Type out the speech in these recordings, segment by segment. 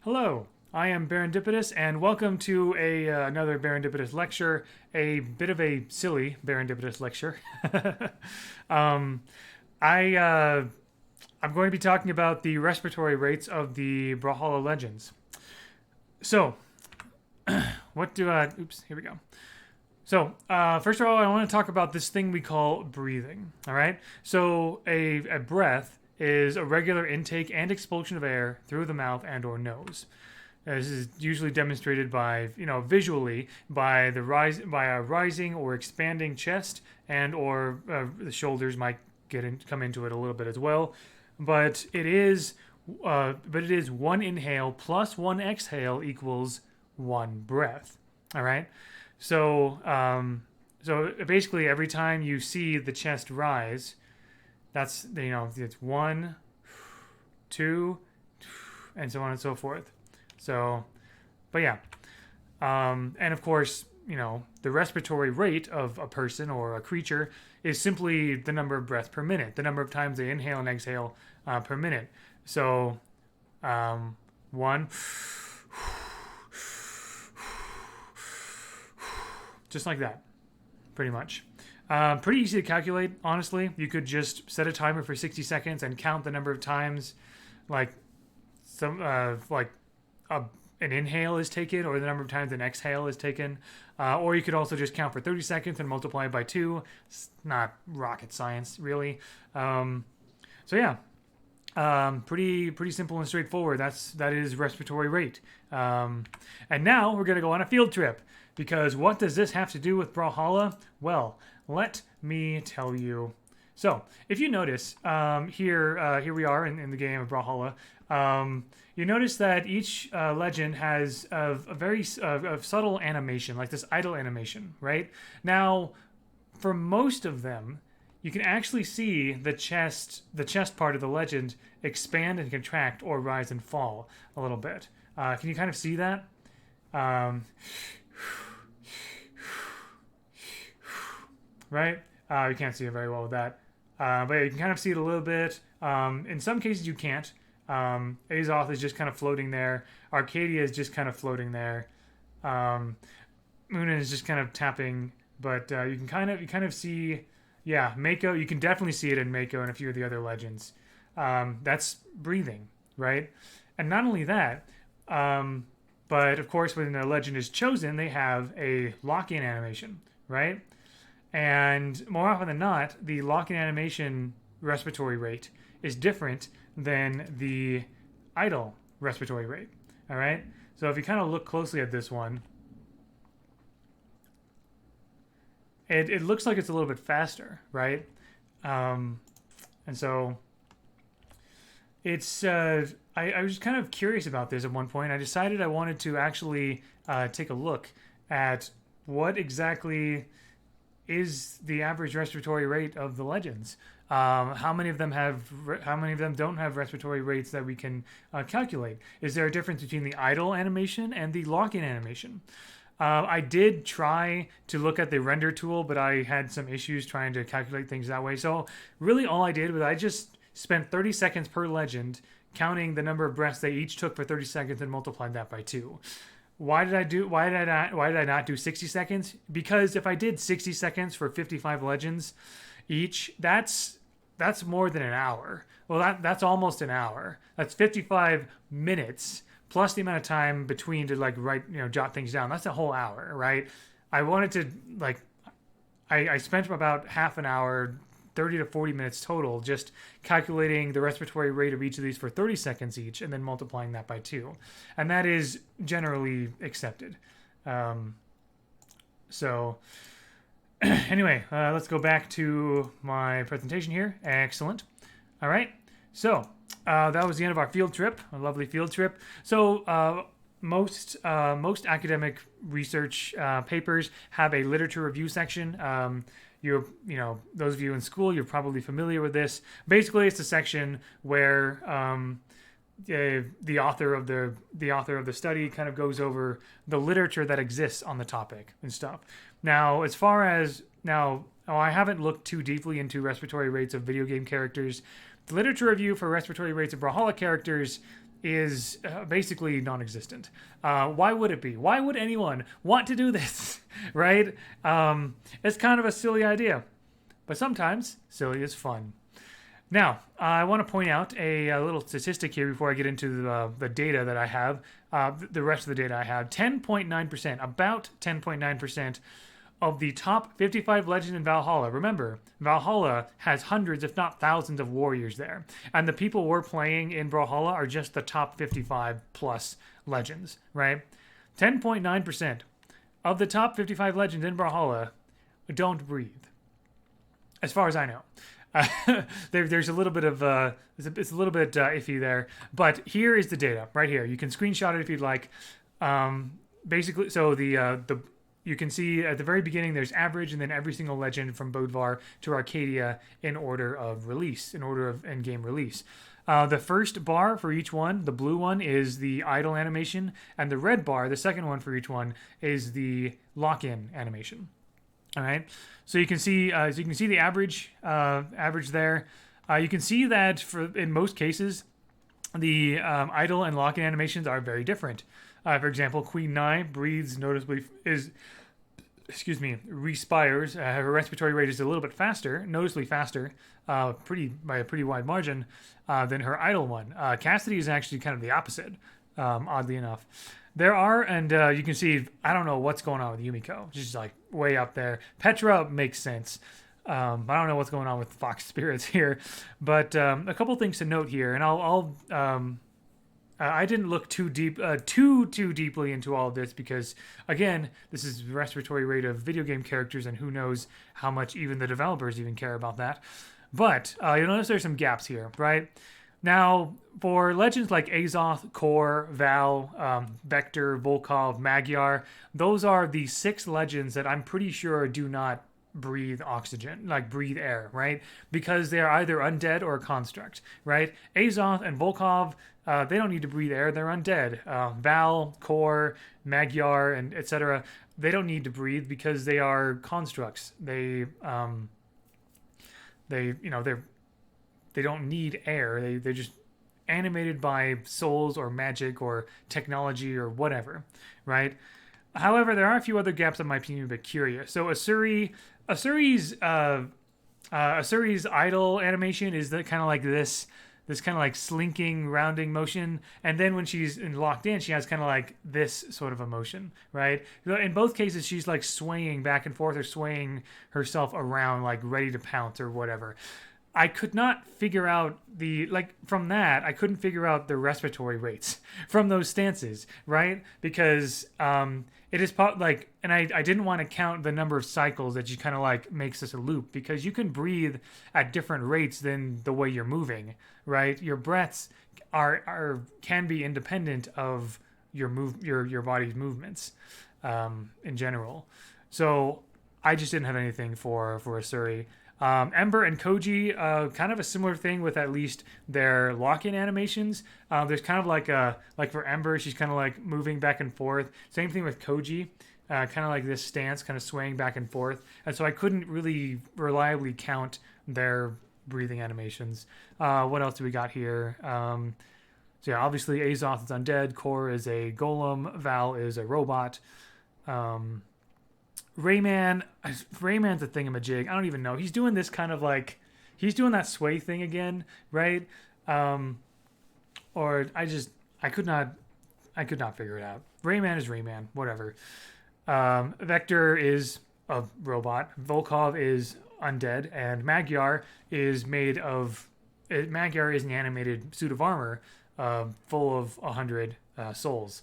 Hello, I am Barendipitous, and welcome to another Barendipitous lecture, a bit of a silly Barendipitous lecture. um, I, uh, I'm going to be talking about the respiratory rates of the Brawlhalla legends. So, oops, here we go. So, first of all, I want to talk about this thing we call breathing. All right. So, a breath is a regular intake and expulsion of air through the mouth and/or nose. This is usually demonstrated by, visually by by a rising or expanding chest, and/or the shoulders might come into it a little bit as well. But it is one inhale plus one exhale equals one breath. All right. So, so basically, every time you see the chest rise, it's one, two, and so on and so forth. So, but yeah, and of course, the respiratory rate of a person or a creature is simply the number of breaths per minute, the number of times they inhale and exhale per minute. So, one, just like that, pretty much. Pretty easy to calculate, honestly. You could just set a timer for 60 seconds and count the number of times, like an inhale is taken, or the number of times an exhale is taken. Or you could also just count for 30 seconds and multiply it by 2. It's not rocket science, really. So yeah, pretty simple and straightforward. That is respiratory rate. And now we're gonna go on a field trip, because what does this have to do with Brawlhalla? Well, let me tell you. So, if you notice, here we are in the game of Brawlhalla. You notice that each legend has a very subtle animation, like this idle animation, right? Now, for most of them, you can actually see the chest part of the legend expand and contract, or rise and fall a little bit. Can you kind of see that? Right? You can't see it very well with that. But you can kind of see it a little bit. In some cases, you can't. Azoth is just kind of floating there. Arcadia is just kind of floating there. Munin is just kind of tapping. But you kind of see, yeah, Mako. You can definitely see it in Mako and a few of the other legends. That's breathing, right? And not only that, but of course, when a legend is chosen, they have a lock-in animation, right? And more often than not, the lock-in animation respiratory rate is different than the idle respiratory rate. All right? So if you kind of look closely at this one, it looks like it's a little bit faster, right? And so it's I was kind of curious about this at one point. I decided I wanted to actually take a look at what exactly is the average respiratory rate of the legends. How many of them don't have respiratory rates that we can calculate? Is there a difference between the idle animation and the lock-in animation? I did try to look at the render tool, but I had some issues trying to calculate things that way. So really all I did was I just spent 30 seconds per legend counting the number of breaths they each took for 30 seconds and multiplied that by 2. Why did I not do 60 seconds? Because if I did 60 seconds for 55 legends each, that's more than an hour. Well, that's almost an hour. That's 55 minutes plus the amount of time between to jot things down. That's a whole hour, right? I wanted to I spent about half an hour, 30 to 40 minutes total, just calculating the respiratory rate of each of these for 30 seconds each, and then multiplying that by 2. And that is generally accepted. So anyway, let's go back to my presentation here. Excellent. All right. So that was the end of our field trip, a lovely field trip. So most academic research papers have a literature review section. Those of you in school, you're probably familiar with this. Basically, it's a section where the author of the study kind of goes over the literature that exists on the topic and stuff. Now, I haven't looked too deeply into respiratory rates of video game characters. The literature review for respiratory rates of Brawlhalla characters is basically non-existent. Why would it be? Why would anyone want to do this? Right? It's kind of a silly idea, but sometimes silly is fun. Now, I want to point out a little statistic here before I get into the data that I have, the rest of the data I have. 10.9%, about 10.9% of the top 55 legends in Brawlhalla. Remember, Brawlhalla has hundreds, if not thousands, of warriors there. And the people we're playing in Brawlhalla are just the top 55 plus legends, right? 10.9% of the top 55 legends in Brawlhalla don't breathe, as far as I know. There's a little bit of it's a little bit iffy there, but here is the data right here. You can screenshot it if you'd like. Basically, so the you can see at the very beginning there's average, and then every single legend from Bodvar to Arcadia in order of release, in order of end-game release. The first bar for each one, the blue one, is the idle animation, and the red bar, the second one for each one, is the lock-in animation. All right, so you can see the average there. You can see that in most cases, the idle and lock-in animations are very different. For example, Queen Nai breathes noticeably respires. Her respiratory rate is a little bit faster, noticeably faster, by a pretty wide margin, than her idle one. Cassidy is actually kind of the opposite, oddly enough. There are, and you can see, I don't know what's going on with Yumiko. She's like way up there. Petra makes sense. I don't know what's going on with Fox Spirits here, but a couple things to note here, and I didn't look too deeply into all of this because, again, this is the respiratory rate of video game characters, and who knows how much even the developers even care about that. But you'll notice there's some gaps here, right? Now, for legends like Azoth, Kor, Val, Vector, Volkov, Magyar, those are the 6 legends that I'm pretty sure do not breathe oxygen, like breathe air, right? Because they are either undead or a construct, right? Azoth and Volkov, they don't need to breathe air, they're undead. Val, Kor, Magyar, and etc., they don't need to breathe because they are constructs. They don't need air. They're just animated by souls or magic or technology or whatever, right? However, there are a few other gaps that might be a bit curious. So Asuri's idle animation is kind of like this kind of like slinking, rounding motion, and then when she's locked in, she has kind of like this sort of a motion, right? In both cases, she's like swaying back and forth or swaying herself around, like ready to pounce or whatever. I could not figure out I couldn't figure out the respiratory rates from those stances, right? Because it is and I didn't want to count the number of cycles that you kind of like makes this a loop, because you can breathe at different rates than the way you're moving, right? Your breaths can be independent of your body's movements in general. So I just didn't have anything for Asuri. Ember and Koji, kind of a similar thing with at least their lock-in animations. There's kind of like for Ember, she's kind of like moving back and forth. Same thing with Koji, kind of like this stance, kind of swaying back and forth. And so I couldn't really reliably count their breathing animations. What else do we got here? So yeah, obviously Azoth is undead, Kor is a golem, Val is a robot. Rayman's a thingamajig. I don't even know. He's doing this kind of like, he's doing that sway thing again, right? Or I could not figure it out. Rayman is Rayman, whatever. Vector is a robot. Volkov is undead, and Magyar is Magyar is an animated suit of armor, full of 100 souls.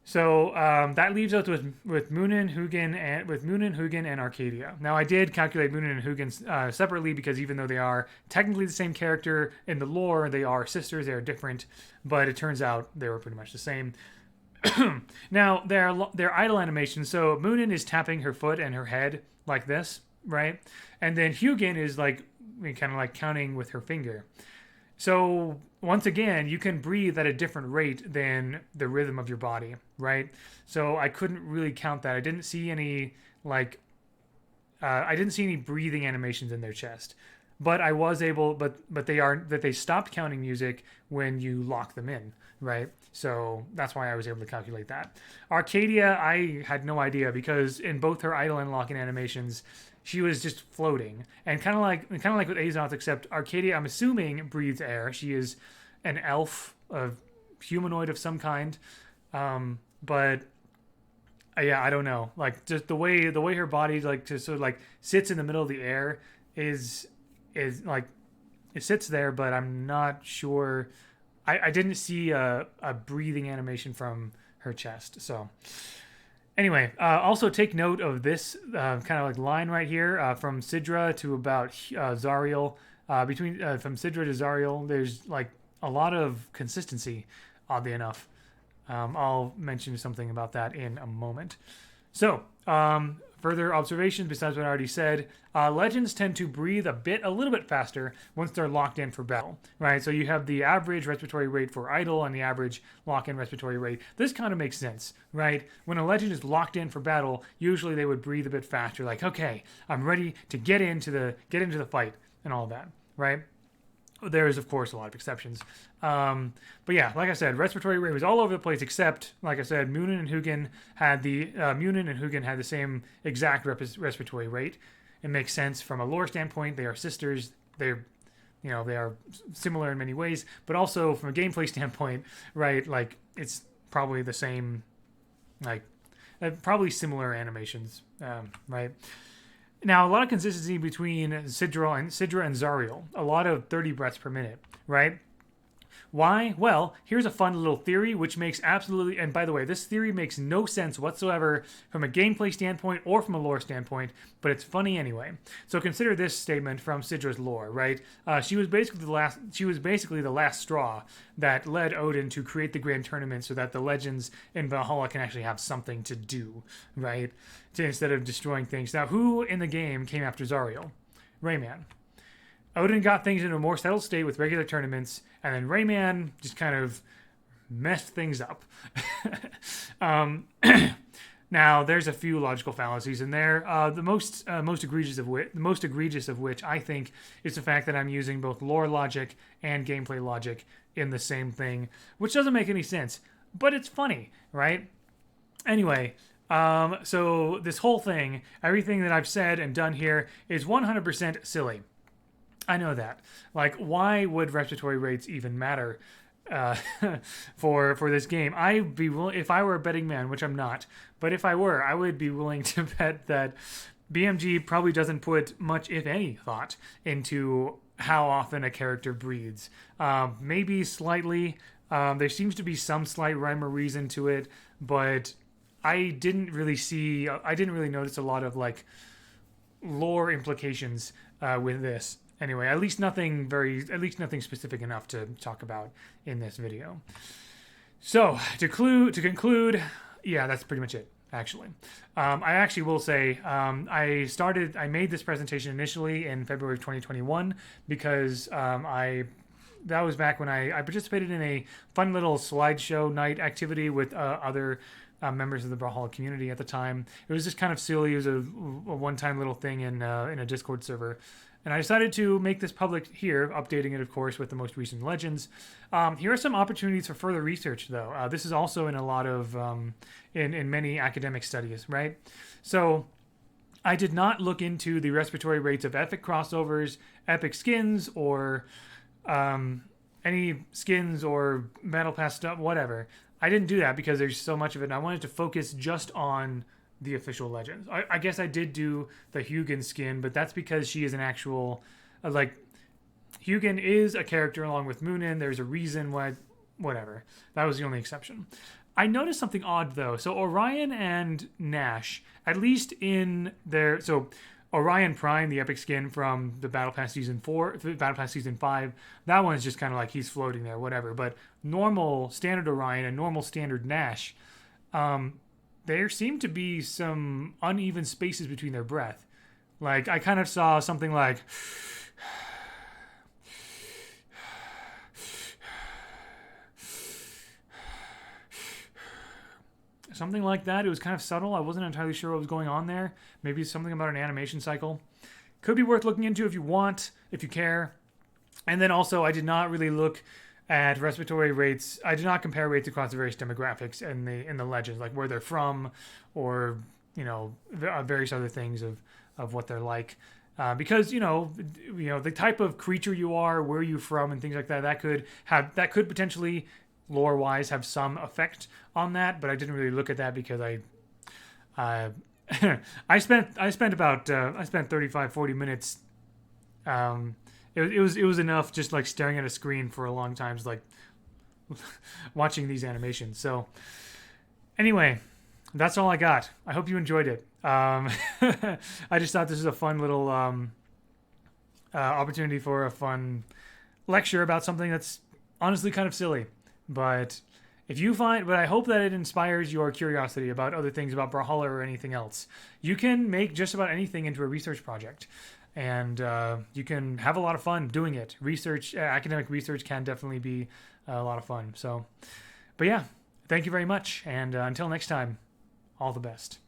So that leaves us with Munin, Hugin, and Arcadia. Now I did calculate Munin and Hugin separately, because even though they are technically the same character in the lore, they are sisters. They are different, but it turns out they were pretty much the same. Now their idle animation. So Munin is tapping her foot and her head like this, right? And then Hugin is like kind of like counting with her finger. So once again, you can breathe at a different rate than the rhythm of your body, right? So I couldn't really count that. I didn't see any breathing animations in their chest. but I was able, but they stopped counting music when you lock them in, right? So that's why I was able to calculate that. Arcadia, I had no idea because in both her idle and lock-in animations, she was just floating, and kind of like with Azoth, except Arcadia, I'm assuming, breathes air. She is an elf, a humanoid of some kind, but yeah, I don't know. Like just the way her body like just sort of like sits in the middle of the air is like it sits there, but I'm not sure. I didn't see a breathing animation from her chest. So anyway, also take note of this kind of like line right here from Sidra to about Zariel. Between from Sidra to Zariel, there's like a lot of consistency, oddly enough. I'll mention something about that in a moment. So, further observations besides what I already said. Legends tend to breathe a little bit faster once they're locked in for battle, right? So you have the average respiratory rate for idle and the average lock-in respiratory rate. This kind of makes sense, right? When a legend is locked in for battle, usually they would breathe a bit faster, like, okay, I'm ready to get into the fight and all of that, right? There is, of course, a lot of exceptions. But yeah, like I said, respiratory rate was all over the place, except, like I said, Munin and Hugin had the same exact respiratory rate. It makes sense from a lore standpoint. They are sisters. They are similar in many ways, but also from a gameplay standpoint, right? Like it's probably the same, like probably similar animations, right? Now, a lot of consistency between Sidra and Zariel. A lot of 30 breaths per minute, right? Why? Well, here's a fun little theory which makes absolutely, and by the way, this theory makes no sense whatsoever from a gameplay standpoint or from a lore standpoint, but it's funny anyway. So consider this statement from Sidra's lore, right? She was basically the last straw that led Odin to create the grand tournament so that the legends in Valhalla can actually have something to do, right? Instead of destroying things. Now, who in the game came after Zariel? Rayman. Odin got things into a more settled state with regular tournaments, and then Rayman just kind of messed things up. Now, there's a few logical fallacies in there. The most egregious of which I think is the fact that I'm using both lore logic and gameplay logic in the same thing, which doesn't make any sense, but it's funny, right? Anyway. So this whole thing, everything that I've said and done here is 100% silly. I know that. Like, why would respiratory rates even matter for this game? I'd be willing, if I were a betting man, which I'm not, but if I were, I would be willing to bet that BMG probably doesn't put much, if any, thought into how often a character breathes. Maybe slightly. There seems to be some slight rhyme or reason to it, but I didn't really notice a lot of like lore implications with this. Anyway, at least nothing specific enough to talk about in this video. So to conclude, yeah, that's pretty much it. Actually, I actually will say I made this presentation initially in February of 2021 because that was back when I participated in a fun little slideshow night activity with other members of the Brawlhalla community at the time. It was just kind of silly. It was a one-time little thing in a Discord server. And I decided to make this public here, updating it, of course, with the most recent legends. Here are some opportunities for further research, though. This is also in a lot of, in many academic studies, right? So I did not look into the respiratory rates of epic crossovers, epic skins, or any skins or battle pass stuff, whatever. I didn't do that because there's so much of it, and I wanted to focus just on the official legends. I guess I did do the Hugin skin, but that's because she is an actual, Hugin is a character along with Munin. There's a reason why, whatever. That was the only exception. I noticed something odd, though. So Orion and Nash, at least in their, so Orion Prime, the epic skin from the Battle Pass Season 5, that one's just kind of like he's floating there, whatever. But normal standard Orion and normal standard Nash, there seemed to be some uneven spaces between their breath. Like, I kind of saw something like that. It was kind of subtle. I wasn't entirely sure what was going on there. Maybe something about an animation cycle. could be worth looking into if you want, if you care. And then also, I did not really look at respiratory rates. I did not compare rates across the various demographics in the legends, like where they're from, or various other things of what they're like. Because the type of creature you are, where you're from, and things like that, that could potentially lore wise have some effect on that. But I didn't really look at that because I spent 35-40 minutes. It was enough just like staring at a screen for a long time, just like watching these animations. So anyway, that's all I got. I hope you enjoyed it. I just thought this was a fun little opportunity for a fun lecture about something that's honestly kind of silly. But but I hope that it inspires your curiosity about other things about Brawlhalla or anything else. You can make just about anything into a research project. And you can have a lot of fun doing it. Academic research can definitely be a lot of fun. So, but yeah, thank you very much. And until next time, all the best.